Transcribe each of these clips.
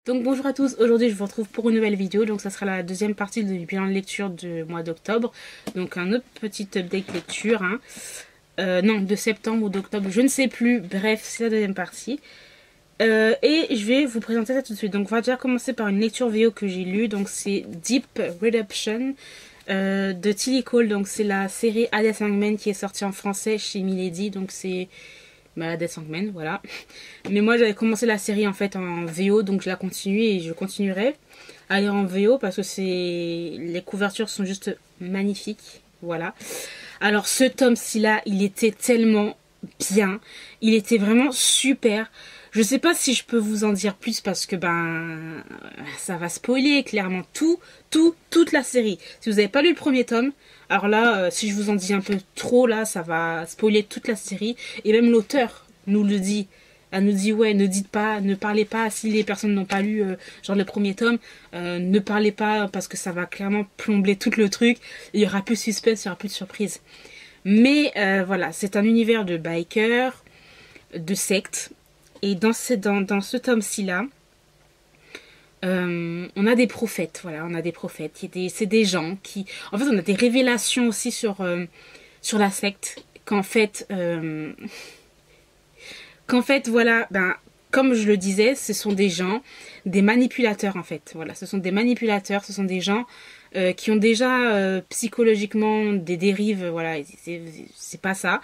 Donc bonjour à tous, aujourd'hui je vous retrouve pour une nouvelle vidéo, donc ça sera la deuxième partie du bilan de lecture du mois d'octobre. Donc un autre petit update lecture, hein. Non, de septembre ou d'octobre, je ne sais plus, bref c'est la deuxième partie. Et je vais vous présenter ça tout de suite. Donc on va déjà commencer par une lecture VO que j'ai lue, donc c'est Deep Redemption de Tilly Cole, donc c'est la série Hades Hangman qui est sortie en français chez Milady, donc c'est... Bah, Death Sandman, voilà. Mais moi j'avais commencé la série en fait en VO, donc je la continue et je continuerai à lire en VO parce que les couvertures sont juste magnifiques, voilà. Alors ce tome-ci là, il était tellement bien, il était vraiment super. Je sais pas si je peux vous en dire plus parce que ça va spoiler clairement toute la série. Si vous n'avez pas lu le premier tome, alors là, si je vous en dis un peu trop là, ça va spoiler toute la série. Et même l'auteur nous le dit. Elle nous dit ouais, ne dites pas, ne parlez pas si les personnes n'ont pas lu genre le premier tome, ne parlez pas parce que ça va clairement plomber tout le truc. Il y aura plus de suspense, il y aura plus de surprise. Mais voilà, c'est un univers de bikers, de sectes. Et dans ce tome-ci là, on a des prophètes, voilà, on a des prophètes. C'est des gens qui... En fait, on a des révélations aussi sur la secte. Qu'en fait, voilà, comme je le disais, ce sont des gens, des manipulateurs en fait. Voilà, ce sont des manipulateurs, ce sont des gens qui ont déjà psychologiquement des dérives, voilà, c'est pas ça.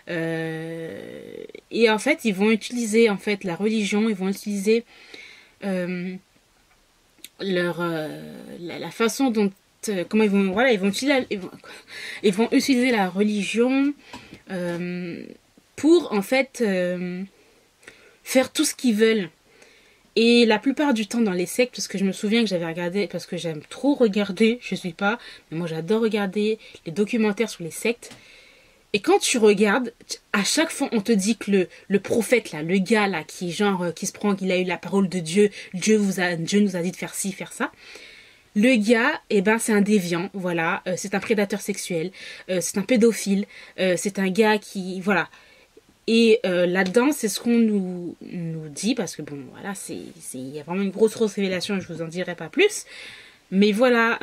Et en fait, ils vont utiliser en fait la religion, ils vont utiliser la façon dont comment ils vont utiliser la religion pour en fait faire tout ce qu'ils veulent. Et la plupart du temps dans les sectes, parce que je me souviens que j'avais regardé, parce que j'aime trop regarder, je sais pas, mais moi j'adore regarder les documentaires sur les sectes. Et quand tu regardes, à chaque fois on te dit que le prophète là, le gars là qui genre qui se prend qu'il a eu la parole de Dieu, Dieu nous a dit de faire ci, faire ça. Le gars, c'est un déviant, voilà, c'est un prédateur sexuel, c'est un pédophile, c'est un gars qui, voilà. Et là-dedans, c'est ce qu'on nous dit, parce que bon, voilà, il y a vraiment une grosse révélation, je vous en dirai pas plus. Mais voilà,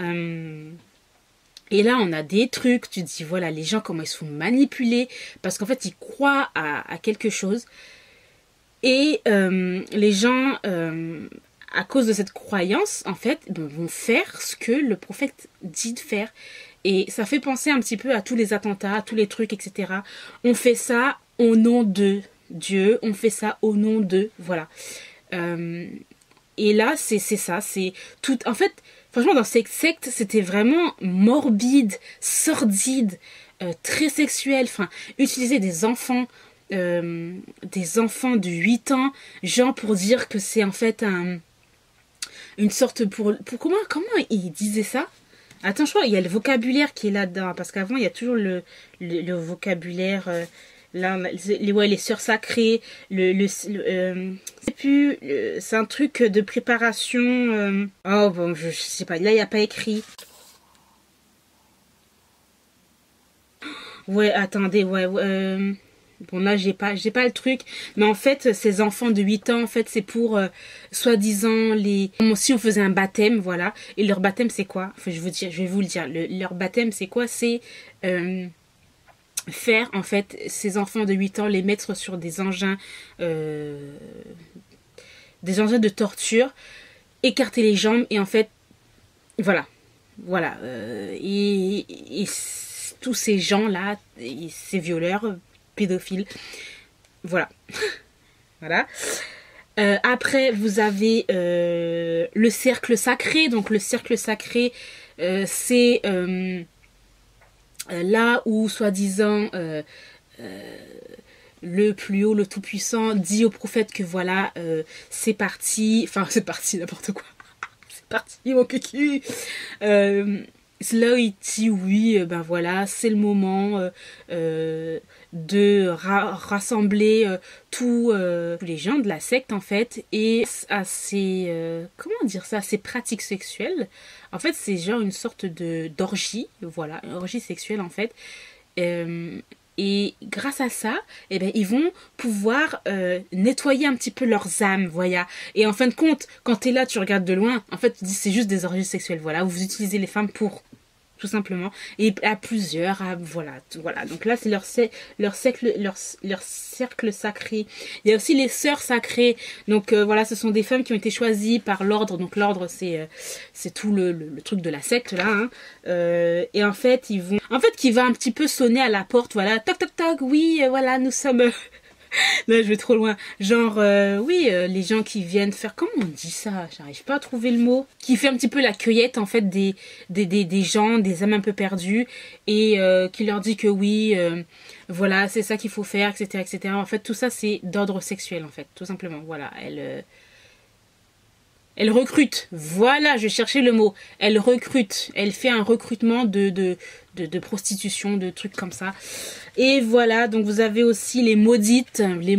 et là, on a des trucs, tu te dis, voilà, les gens, comment ils se font manipuler, parce qu'en fait, ils croient à quelque chose. Et les gens, à cause de cette croyance, en fait, vont faire ce que le prophète dit de faire. Et ça fait penser un petit peu à tous les attentats, à tous les trucs, etc. On fait ça au nom de Dieu, on fait ça au nom de... Voilà. Et là, c'est ça, c'est tout... En fait, franchement, dans cette secte, c'était vraiment morbide, sordide, très sexuel. Enfin, utiliser des enfants de 8 ans, genre pour dire que c'est en fait une sorte pour comment il disait ça? Attends, je crois il y a le vocabulaire qui est là-dedans, parce qu'avant il y a toujours le vocabulaire là, les sœurs sacrées, c'est plus, c'est un truc de préparation. Oh bon, je sais pas, là il n'y a pas écrit. Ouais, attendez, ouais. Bon là j'ai pas le truc, mais en fait ces enfants de 8 ans en fait c'est pour soi-disant si on faisait un baptême, voilà, et leur baptême c'est quoi? Enfin je vais vous le dire, leur baptême c'est quoi? C'est faire en fait ces enfants de 8 ans, les mettre sur des engins de torture, écarter les jambes et en fait voilà et tous ces gens là, ces violeurs pédophiles, voilà. Voilà. Après, vous avez le cercle sacré. Donc, le cercle sacré, c'est là où, soi-disant, le plus haut, le tout-puissant, dit au prophète que voilà, c'est parti. Enfin, c'est parti, n'importe quoi. C'est parti, mon cucu. Là, il dit oui, voilà, c'est le moment de rassembler tous les gens de la secte en fait et à ces comment dire ça, ces pratiques sexuelles. En fait, c'est genre une sorte de d'orgie, voilà, une orgie sexuelle en fait. Et grâce à ça, eh ben, ils vont pouvoir nettoyer un petit peu leurs âmes, voilà. Et en fin de compte, quand t'es là, tu regardes de loin, en fait, tu dis c'est juste des orgies sexuelles, voilà. Vous utilisez les femmes pour, tout simplement, et à plusieurs, voilà, voilà. Donc là, c'est leur cercle sacré. Il y a aussi les sœurs sacrées. Donc voilà, ce sont des femmes qui ont été choisies par l'ordre. Donc l'ordre, c'est tout le truc de la secte là. Hein. Et en fait, qui va un petit peu sonner à la porte. Voilà, toc toc toc. Oui, voilà, nous sommes. Là, je vais trop loin. Genre, oui, les gens qui viennent faire... Comment on dit ça? J'arrive pas à trouver le mot. Qui fait un petit peu la cueillette, en fait, des gens, des âmes un peu perdues. Et qui leur dit que oui, voilà, c'est ça qu'il faut faire, etc., etc. En fait, tout ça, c'est d'ordre sexuel, en fait. Tout simplement, voilà. Elle recrute. Voilà, je cherchais le mot. Elle recrute. Elle fait un recrutement de prostitution, de trucs comme ça. Et voilà, donc vous avez aussi les maudites, les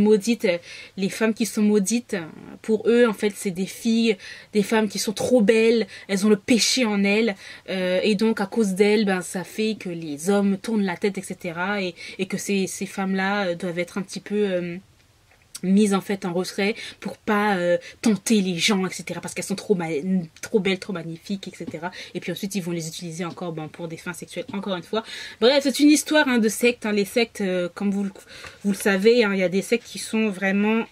femmes qui sont maudites. Pour eux, en fait, c'est des filles, des femmes qui sont trop belles. Elles ont le péché en elles. Et donc, à cause d'elles, ben, ça fait que les hommes tournent la tête, etc. Et que ces femmes-là doivent être un petit peu... mises en fait en retrait pour pas tenter les gens, etc. Parce qu'elles sont trop belles, trop magnifiques, etc. Et puis ensuite ils vont les utiliser encore pour des fins sexuelles, encore une fois. Bref, c'est une histoire de sectes. Hein. Les sectes, comme vous le savez, hein, il y a des sectes qui sont vraiment...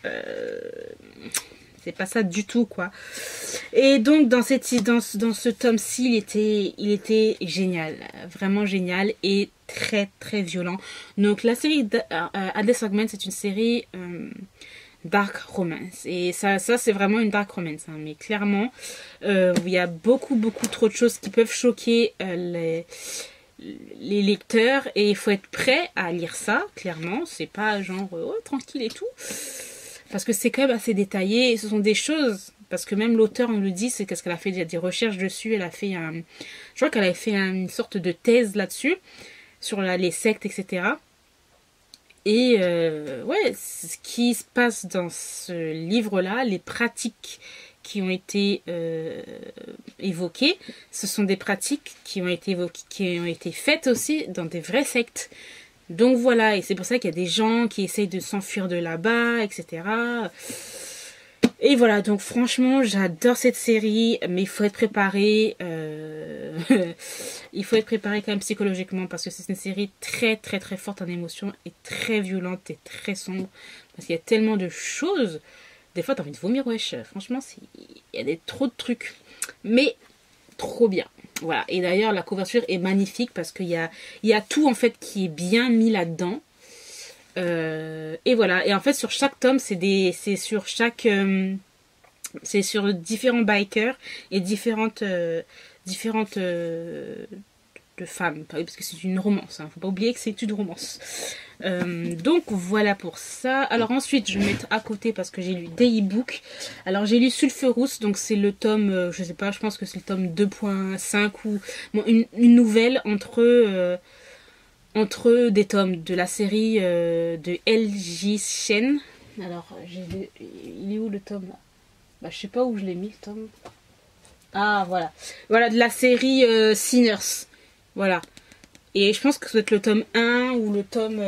c'est pas ça du tout, quoi. Et donc dans ce tome-ci, il était génial, vraiment génial et très très violent. Donc la série Hades Augment, c'est une série dark romance, et ça c'est vraiment une dark romance, hein. Mais clairement il y a beaucoup trop de choses qui peuvent choquer les lecteurs, et il faut être prêt à lire ça. Clairement, c'est pas genre oh, tranquille et tout, parce que c'est quand même assez détaillé, et ce sont des choses, parce que même l'auteur nous le dit, c'est qu'est-ce qu'elle a fait des recherches dessus. Elle a fait je crois qu'elle a fait une sorte de thèse là-dessus, sur les sectes, etc. Et ouais, ce qui se passe dans ce livre-là, les pratiques qui ont été évoquées, ce sont des pratiques qui ont été faites aussi dans des vraies sectes. Donc voilà, et c'est pour ça qu'il y a des gens qui essayent de s'enfuir de là-bas, etc. Et voilà, donc franchement, j'adore cette série, mais il faut être préparé. Il faut être préparé quand même psychologiquement, parce que c'est une série très très très forte en émotions, et très violente et très sombre, parce qu'il y a tellement de choses. Des fois, t'as envie de vomir, wesh. Franchement, il y a trop de trucs, mais trop bien. Voilà, et d'ailleurs la couverture est magnifique, parce qu'il y a tout en fait qui est bien mis là-dedans. Et voilà, et en fait sur chaque tome, c'est sur différents bikers et différentes de femmes, parce que c'est une romance, hein. Faut pas oublier que c'est une romance. Donc voilà pour ça. Alors ensuite, je vais mettre à côté, parce que j'ai lu des e-books. Alors j'ai lu Sulfurous, donc c'est le tome, je sais pas, je pense que c'est le tome 2.5 ou bon, une nouvelle entre des tomes de la série de L.J. Chen. Alors il est où le tome là? Bah je sais pas où je l'ai mis, le tome. Ah voilà, voilà, de la série Sinners. Voilà. Et je pense que ça doit être le tome 1 ou le tome...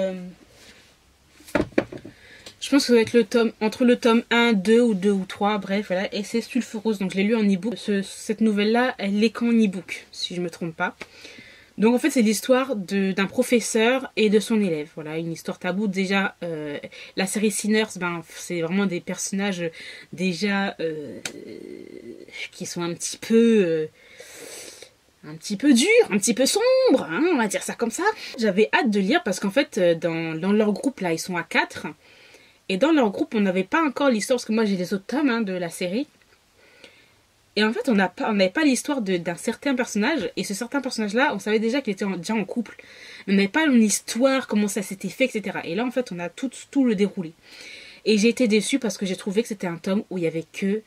je pense que ça doit être le tome... Entre le tome 1, 2 ou 3, bref, voilà. Et c'est Sulfurous, donc je l'ai lu en e-book. Cette nouvelle-là, elle est qu'en e-book, si je me trompe pas. Donc en fait, c'est l'histoire d'un professeur et de son élève. Voilà, une histoire taboue. Déjà, la série Sinners, ben, c'est vraiment des personnages déjà qui sont un petit peu dur, un petit peu sombre, hein, on va dire ça comme ça. J'avais hâte de lire, parce qu'en fait, dans leur groupe, là, ils sont à 4. Et dans leur groupe, on n'avait pas encore l'histoire, parce que moi, j'ai les autres tomes hein, de la série. Et en fait, on n'avait pas l'histoire d'un certain personnage. Et ce certain personnage-là, on savait déjà qu'il était déjà en couple. Mais on n'avait pas une histoire, comment ça s'était fait, etc. Et là, en fait, on a tout le déroulé. Et j'ai été déçue, parce que j'ai trouvé que c'était un tome où il y avait que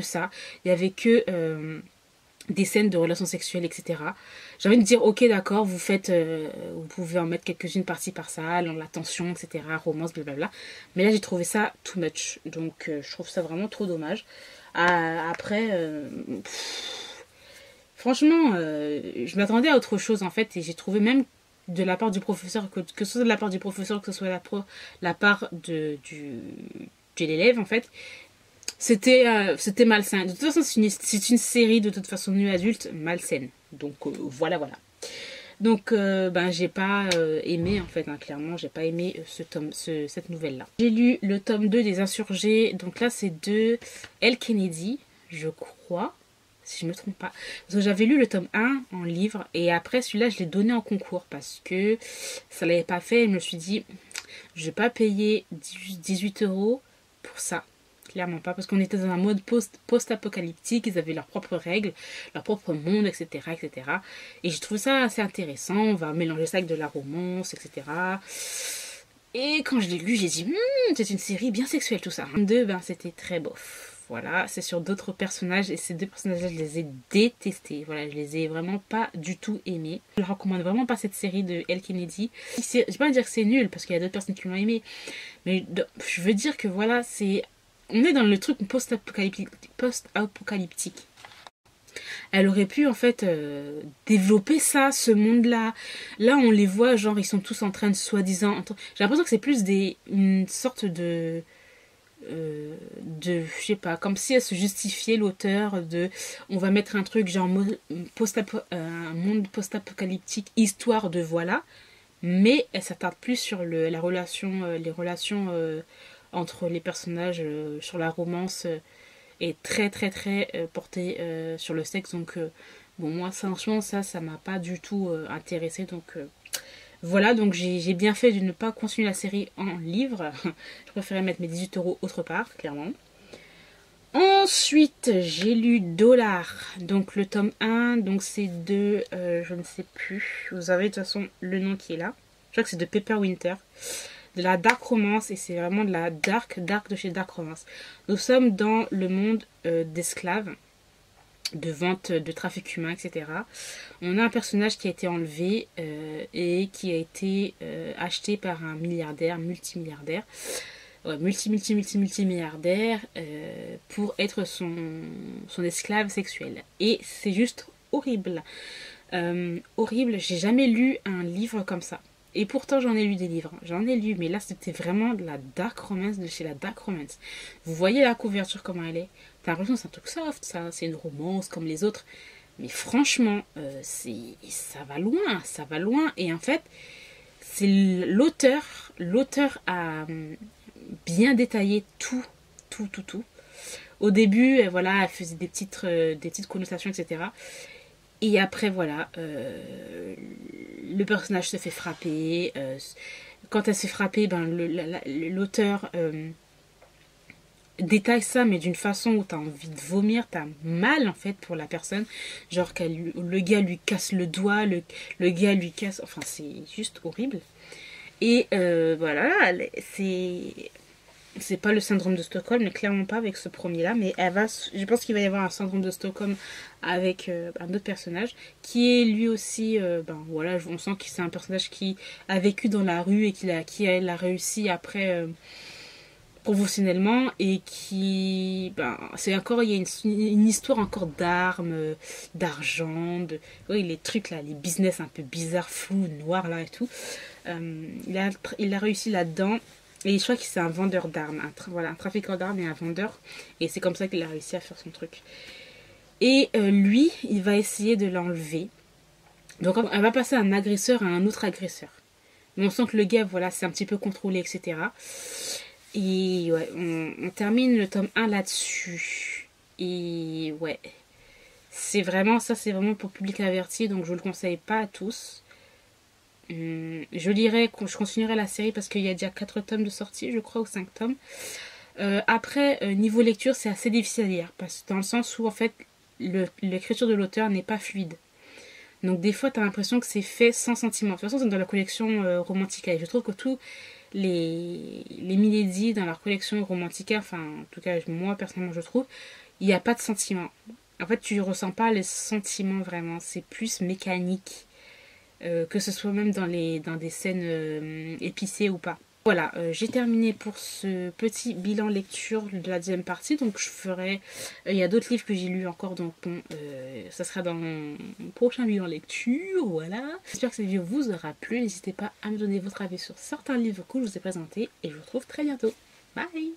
ça. Il y avait que... des scènes de relations sexuelles, etc. J'ai envie de dire, ok, d'accord, vous pouvez en mettre quelques-unes par-ci, par-ça, la tension, etc., romance, blablabla. Mais là, j'ai trouvé ça too much. Donc, je trouve ça vraiment trop dommage. Après, franchement, je m'attendais à autre chose, en fait, et j'ai trouvé même de la part du professeur, que ce soit de la part du professeur, que ce soit la part de l'élève en fait, c'était malsain. De toute façon, c'est une série de toute façon nu adulte malsaine. Donc voilà. Donc ben j'ai pas aimé en fait, hein, clairement j'ai pas aimé cette nouvelle là. J'ai lu le tome 2 des Insurgés, donc là c'est de Elle Kennedy, je crois, si je me trompe pas. Parce que j'avais lu le tome 1 en livre et après celui-là je l'ai donné en concours parce que ça l'avait pas fait et je me suis dit je vais pas payer 18 € pour ça. Clairement pas, parce qu'on était dans un mode post-apocalyptique, ils avaient leurs propres règles, leur propre monde, etc. etc. Et j'ai trouvé ça assez intéressant, on va mélanger ça avec de la romance, etc. Et quand je l'ai lu, j'ai dit, c'est une série bien sexuelle tout ça. Deux, ben c'était très bof. Voilà, c'est sur d'autres personnages et ces deux personnages-là, je les ai détestés. Voilà, je les ai vraiment pas du tout aimés. Je ne recommande vraiment pas cette série de Elle Kennedy. Je vais pas dire que c'est nul, parce qu'il y a d'autres personnes qui l'ont aimé. Mais je veux dire que voilà, on est dans le truc post-apocalyptique. Elle aurait pu en fait développer ça, ce monde-là. Là, on les voit, genre, ils sont tous en train de soi-disant... J'ai l'impression que c'est plus une sorte de je sais pas, comme si elle se justifiait l'auteur de... On va mettre un truc genre un monde post-apocalyptique, histoire de voilà. Mais elle s'attarde plus sur les relations entre les personnages, sur la romance, est très portée sur le sexe. Donc bon, moi franchement ça m'a pas du tout intéressée. Donc voilà, donc j'ai bien fait de ne pas continuer la série en livre. Je préférais mettre mes 18 € autre part, clairement. Ensuite, j'ai lu Dollar, donc le tome 1, donc c'est de, je ne sais plus, vous avez de toute façon le nom qui est là. Je crois que c'est de Pepper Winter, de la dark romance, et c'est vraiment de la dark de chez Dark Romance. Nous sommes dans le monde d'esclaves, de vente, de trafic humain, etc. On a un personnage qui a été enlevé et qui a été acheté par un milliardaire, multimilliardaire, multimilliardaire pour être son esclave sexuel. Et c'est juste horrible. Horrible, j'ai jamais lu un livre comme ça. Et pourtant j'en ai lu des livres, mais là c'était vraiment de la dark romance de chez la dark romance. Vous voyez la couverture comment elle est? T'as l'impression que c'est un truc soft, ça, c'est une romance comme les autres. Mais franchement, ça va loin. Et en fait, c'est l'auteur a bien détaillé tout. Au début, voilà, elle faisait des petites connotations, etc. Et après, voilà, le personnage se fait frapper. Quand elle se fait frapper, ben, l'auteur détaille ça, mais d'une façon où t'as envie de vomir, t'as mal en fait pour la personne. Genre que le gars lui casse le doigt, le gars lui casse... Enfin, c'est juste horrible. Et voilà, c'est pas le syndrome de Stockholm, mais clairement pas avec ce premier-là. Mais je pense qu'il va y avoir un syndrome de Stockholm avec un autre personnage qui est lui aussi, ben voilà, on sent que c'est un personnage qui a vécu dans la rue et qui a réussi après professionnellement et qui, ben, il y a une histoire encore d'armes, d'argent, oui, les trucs là, les business un peu bizarres, flous, noirs là et tout. Il a réussi là-dedans. Et je crois que c'est un vendeur d'armes, un trafiquant d'armes et un vendeur. Et c'est comme ça qu'il a réussi à faire son truc. Et lui, il va essayer de l'enlever. Donc elle va passer un agresseur à un autre agresseur. Mais on sent que le gars, voilà, c'est un petit peu contrôlé, etc. Et ouais, on termine le tome 1 là-dessus. Et ouais, c'est vraiment pour public averti, donc je ne le conseille pas à tous. Je continuerai la série parce qu'il y a déjà 4 tomes de sortie, je crois, ou 5 tomes. Après, niveau lecture, c'est assez difficile à lire, dans le sens où, en fait, l'écriture de l'auteur n'est pas fluide. Donc, des fois, tu as l'impression que c'est fait sans sentiment. De toute façon, c'est dans la collection Romantica. Et je trouve que tous les Milady dans leur collection Romantica, enfin, en tout cas, moi, personnellement, je trouve, il n'y a pas de sentiment. En fait, tu ressens pas les sentiments, vraiment. C'est plus mécanique. Que ce soit même dans des scènes épicées ou pas. Voilà, j'ai terminé pour ce petit bilan lecture de la deuxième partie. Donc je ferai... Il y a d'autres livres que j'ai lus encore, donc bon, ça sera dans mon prochain bilan lecture, voilà. J'espère que cette vidéo vous aura plu. N'hésitez pas à me donner votre avis sur certains livres que je vous ai présentés. Et je vous retrouve très bientôt. Bye!